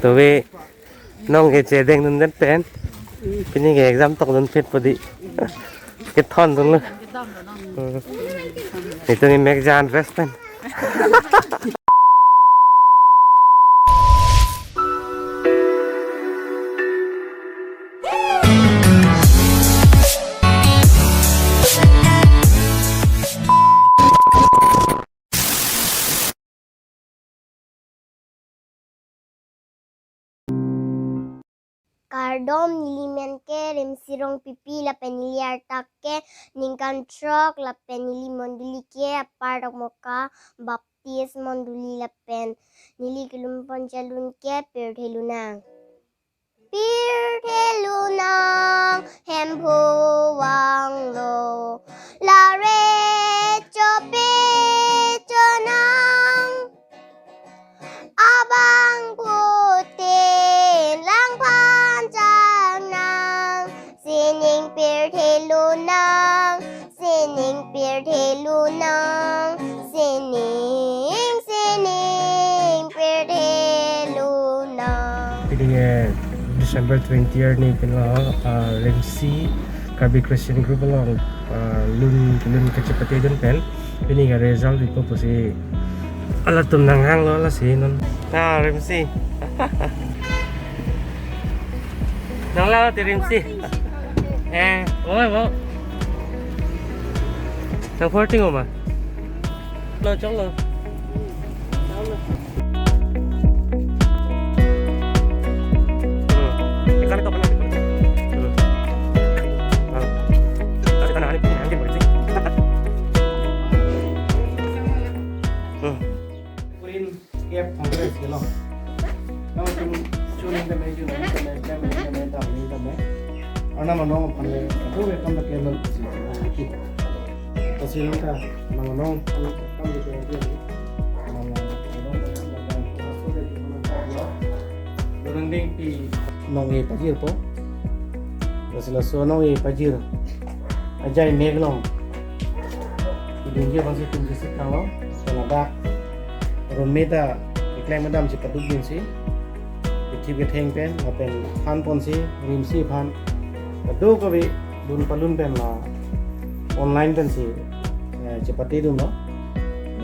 Tapi nong cái chế đen nên pen, cái như cái exam tóc nên phết body, cái thon luôn luôn, itu nih make jangan vest pen. Kardom nilimen ke remsirong pipi la peniliar takke ningkan truk la penili monduli ke aparok moka baptis monduli la pen nili kilum ponchalun ke pirthelunang hempo wanglo la re chope chonang abang putin lang panjanang sining pirthelunang sining pirthelunang sining pirthelunang. Jadi December 20th ni pinlo Rimsi Kabi Christian Group along lun kecepatan dan pen ini ga result itu pasti ala tum nanghang lo la si non Rimsi nang lao ti Rimsi ôi bố nang 14 mà lo chóng lo kami to pala kasi tanah ni pinangin mo rin Kurin kep Congress ke lo kamu cunin te meju te tam ni tam ana mano phane to be kam ke lo to silon ka mano kam ke ke orang ding pi nongi pajir po rasila so nongi pajir ajai meglong idunje bangsi tunje sekalo selabak romeda iklai madam si padugin si ithi ke theng pen apen phan pon si rim si phan do ko bi dun palun pen la online pen si cepati dum no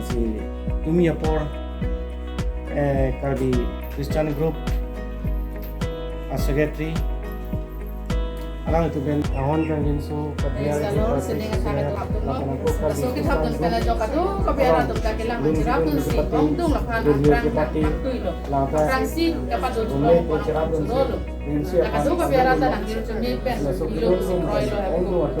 si tumi apor kalbi Christian group as secretary alang itu ben awan kan so kabiar sedang sangat lapor so kita harus kena jokado kabiar atau kakilang mencerapun si untung lapan perang itu Fransi dapat dulu dulu nakasuh kabiar atau nak kirim cumi pen ilo si roy lo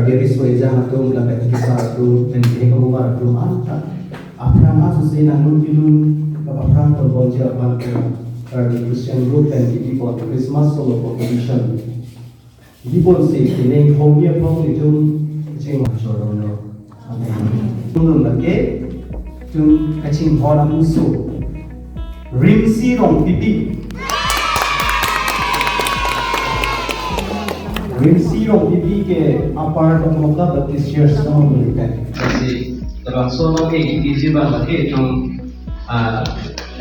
Jadi sesuai tu melakukan kisah tu dan kehebatan tu apa? Apa maksud sih namun filem kepastian terboncer apa? Christian group dan people Christmas solo competition. People sih kini homenya pun itu cing macam mana? Tunggu lagi, tu kacing orang musuh. Rimsi rong pipi. Rimsi rong pipi ke apart of moka but this year's not really bad. Kasi terlangsung lagi easy banget ke trong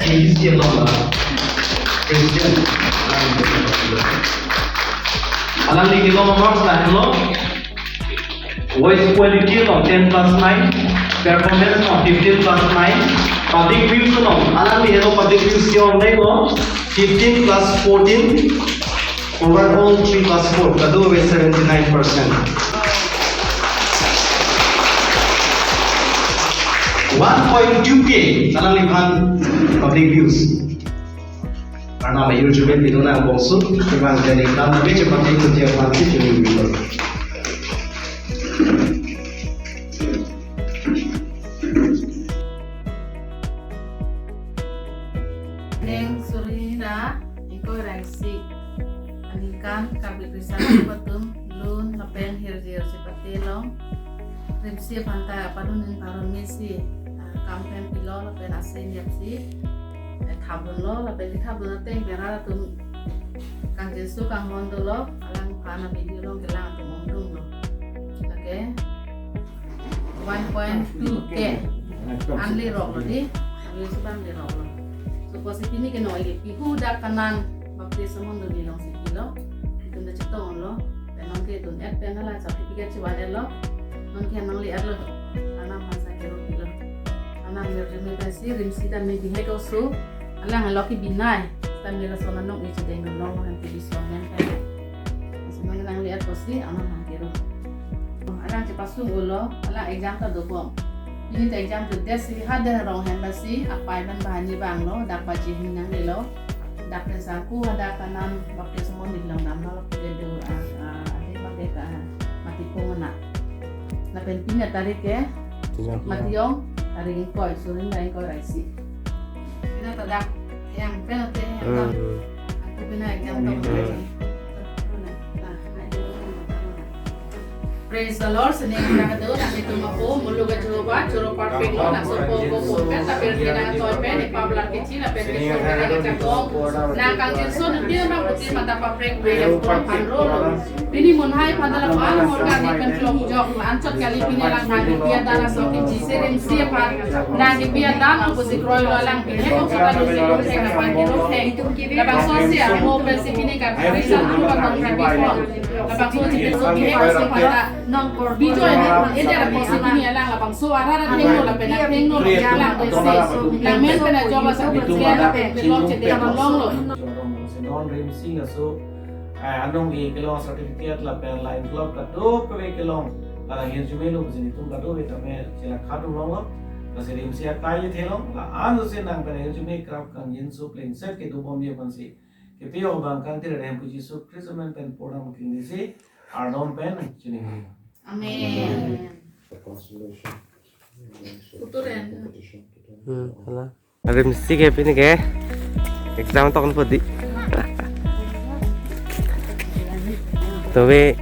easy lah Christian alam ni kita ngomong lah hello voice quality lo 10+9 performance of 15 plus 9. Public views no. Alam ni hello public views yung ko 15 plus 14. Overall 3 plus 4. Kadu with 79%. 1.2K. Alam ni pan public views. Karena may YouTube video na ang bongso, ibang galing lang na medyo pati ko siya pansin yung video. Neng surina, iko raisi. Anikan kabel kristal patum, lun lapen hirjir seperti long. Rimsi pantai apa nun parun misi, kampen pilo lapen asin yapsi. Tabun lo, lapen di tabun nateng berada tum kang jesu kang hondo lo, alang pana video lo gelang tum ondung lo. Oke, 1.2K, anli rock lo di, ambil subang di rock lo. So posisi ini kena lagi, pihu dak kanan, bakti semundo di long siki lo, itu dah cetong lo, penong ke itu, penala sertifikat ciwan lo, mungkin nang lihat lo, anak masa kero kilo, anak merjumasi rimsi dan medihe kau su. Alang loki binay, tam nila so nanong ito day no long ang television yan kaya. Kasi mga nang lihat ko si anak hangkiro. Alang si pasung ulo, alang exam ta do po. Ini ta exam to desi hada rong hen basi apay man bahani bang lo, dak baji hinang nilo. Dak pesaku hada kanan bakte semua nilang nam lo pede do ade bakte ka mati pona. Na penpinya tarik ya. Mationg tarik koy surin dai koy raisi. Kita tak yang penalti yang aku pernah exam tak Praise the Lord, senang kita tu nak itu mampu mulu ke curug parping lo nak sopo ko pen tapi kita toy pen pablar kecil apa kita kita cakap nak kang jinson dia nak putih mata paprek we panrol ini munhai padahal pan morga di control jok ancot kali pini lang hang dia dana so ki jiseren siapa na di dia dana ko si kroy lo lang pini ko sa lo si ko sa pan kiro he labang sosial mo pel si pini ka prisa ang pagkang rapiko labang sosial so ki he ko si pada non por video ini ada posisi lang lapang suara dan tengok lapen tengok lang desi lang men pena coba sa kecil lapen belum cedek long lo non rimsi so anong kelong certificate lapen line club ka do pe kelong la hirjume lo bujini tum ka do eta me sila khadu long lo kasi rimsi akai thelong la anu se nang pe hirjume craft kan yin so plain set ke do bom ye pansi ke pio bang kan tire rem puji so krisamen pen podam king disi ardom pen chini amin tuturen hala rimsi ke pini ke exam tokon podi Tapi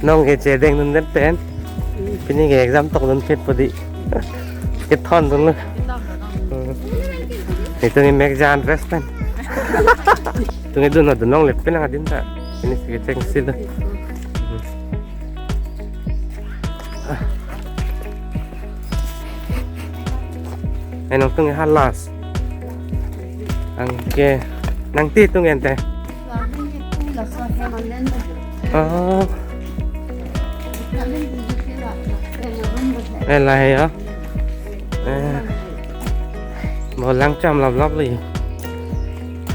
nong ke cedeng nun net pen, pini ke exam tok nun fit podi, thon nun lu, itu ni make jan rest pen, tu ni dun ada nong lep pen ang adin ta, ini sih ceng sil, nong tu ni halas, angke nang ti tu ngente. Oh. Là hả? Một lăng trăm lọc lóc đi.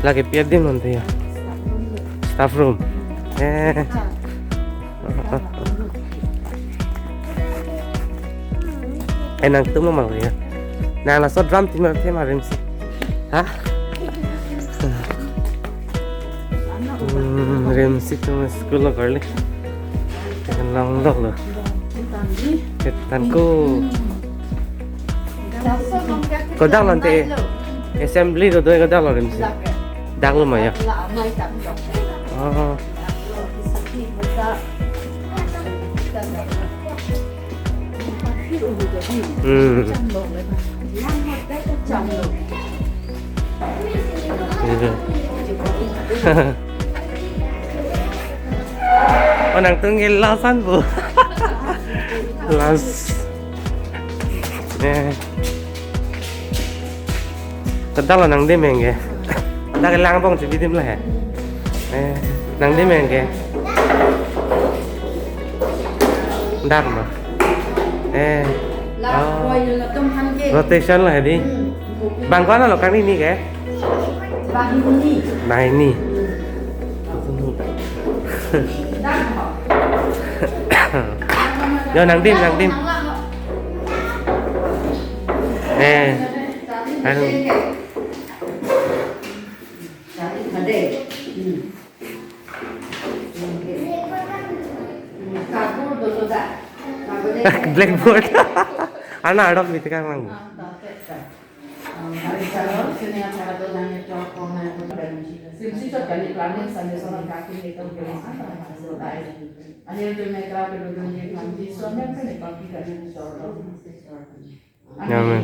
Là cái biết đi luôn thì staff room. Em đang túm nó mà rồi. Nàng là sốt drum thì mà thế mà rim gì? Hả? Rim sih cuma sekolah kali, kan long loh. Ketanku, kau dah nanti assembly tu kau dah loh rim sih, dah loh maya. Oh. Orang tu ngelasan bu, las, kadang lo nang dia mengge, dah kelang bong jadi dia lah, nang dia mengge, dah mah, boy là tôm han ke rotation lah ini. Bang kau lo kang ini ke? bagi ini Nah ini. Yo nang tim. Anu. Blackboard. Anak adop itu kan mang. Nyaman.